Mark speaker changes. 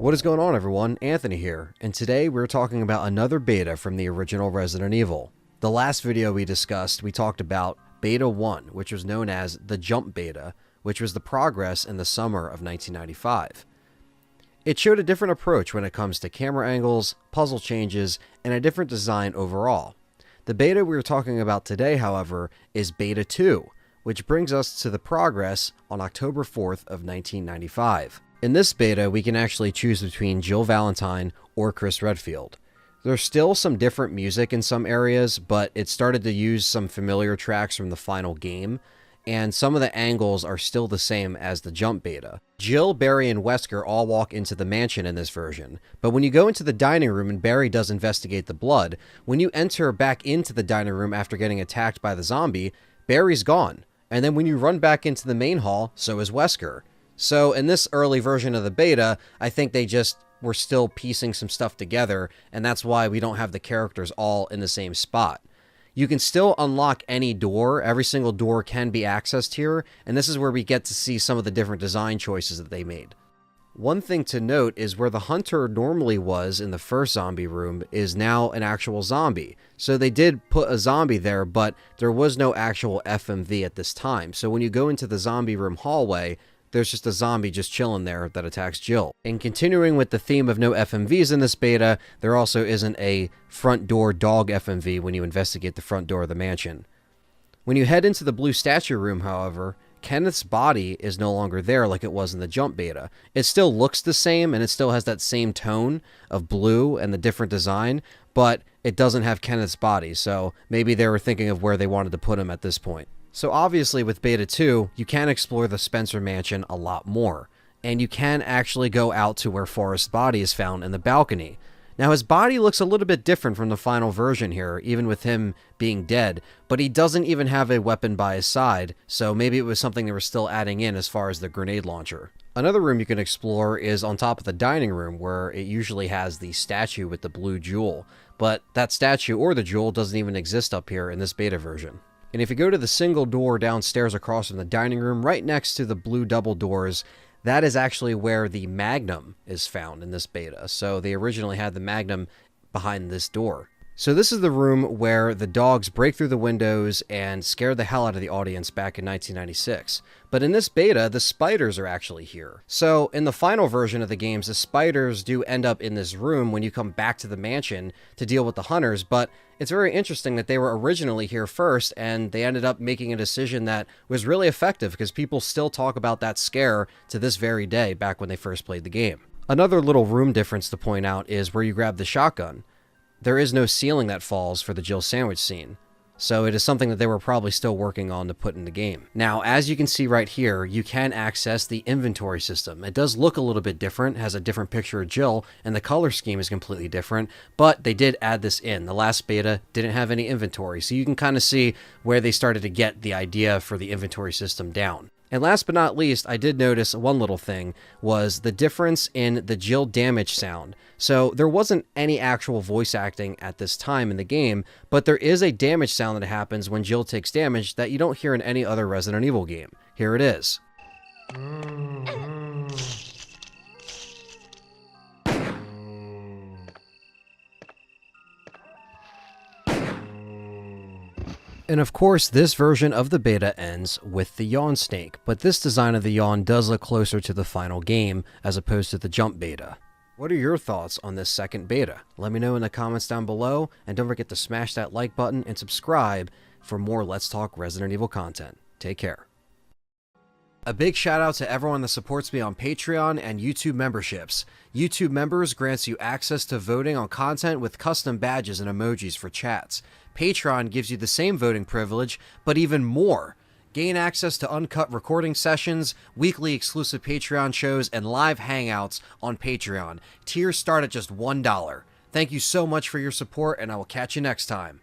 Speaker 1: What is going on, everyone? Anthony here, and today we're talking about another beta from the original Resident Evil. The last video we discussed, we talked about Beta 1, which was known as the Jump Beta, which was the progress in the summer of 1995. It showed a different approach when it comes to camera angles, puzzle changes, and a different design overall. The beta we are talking about today, however, is Beta 2, which brings us to the progress on October 4th of 1995. In this beta, we can actually choose between Jill Valentine or Chris Redfield. There's still some different music in some areas, but it started to use some familiar tracks from the final game, and some of the angles are still the same as the Jump beta. Jill, Barry, and Wesker all walk into the mansion in this version, but when you go into the dining room and Barry does investigate the blood, when you enter back into the dining room after getting attacked by the zombie, Barry's gone. And then when you run back into the main hall, so is Wesker. So in this early version of the beta, I think they just were still piecing some stuff together, and that's why we don't have the characters all in the same spot. You can still unlock any door. Every single door can be accessed here, and this is where we get to see some of the different design choices that they made. One thing to note is where the hunter normally was in the first zombie room is now an actual zombie. So they did put a zombie there, but there was no actual FMV at this time. So when you go into the zombie room hallway, there's just a zombie just chilling there that attacks Jill. And continuing with the theme of no FMVs in this beta, there also isn't a front door dog FMV when you investigate the front door of the mansion. When you head into the blue statue room, however, Kenneth's body is no longer there like it was in the Jump beta. It still looks the same, and it still has that same tone of blue and the different design, but it doesn't have Kenneth's body, so maybe they were thinking of where they wanted to put him at this point. So obviously with Beta 2, you can explore the Spencer Mansion a lot more, and you can actually go out to where Forrest's body is found in the balcony. Now his body looks a little bit different from the final version here, even with him being dead, but he doesn't even have a weapon by his side, so maybe it was something they were still adding in as far as the grenade launcher. Another room you can explore is on top of the dining room, where it usually has the statue with the blue jewel, but that statue or the jewel doesn't even exist up here in this beta version. And if you go to the single door downstairs across from the dining room, right next to the blue double doors, that is actually where the Magnum is found in this beta. So they originally had the Magnum behind this door. So this is the room where the dogs break through the windows and scare the hell out of the audience back in 1996. But in this beta, the spiders are actually here. So in the final version of the games, the spiders do end up in this room when you come back to the mansion to deal with the hunters, but it's very interesting that they were originally here first, and they ended up making a decision that was really effective because people still talk about that scare to this very day back when they first played the game. Another little room difference to point out is where you grab the shotgun. There is no ceiling that falls for the Jill sandwich scene, so it is something that they were probably still working on to put in the game. Now, as you can see right here, you can access the inventory system. It does look a little bit different, has a different picture of Jill, and the color scheme is completely different, but they did add this in. The last beta didn't have any inventory, so you can kind of see where they started to get the idea for the inventory system down. And last but not least, I did notice one little thing was the difference in the Jill damage sound. So there wasn't any actual voice acting at this time in the game, but there is a damage sound that happens when Jill takes damage that you don't hear in any other Resident Evil game. Here it is. And of course, this version of the beta ends with the yawn snake, but this design of the yawn does look closer to the final game as opposed to the Jump beta. What are your thoughts on this second beta? Let me know in the comments down below, and don't forget to smash that like button and subscribe for more Let's Talk Resident Evil content. Take care. A big shout out to everyone that supports me on Patreon and YouTube memberships. YouTube members grants you access to voting on content with custom badges and emojis for chats. Patreon gives you the same voting privilege, but even more. Gain access to uncut recording sessions, weekly exclusive Patreon shows, and live hangouts on Patreon. Tiers start at just $1. Thank you so much for your support, and I will catch you next time.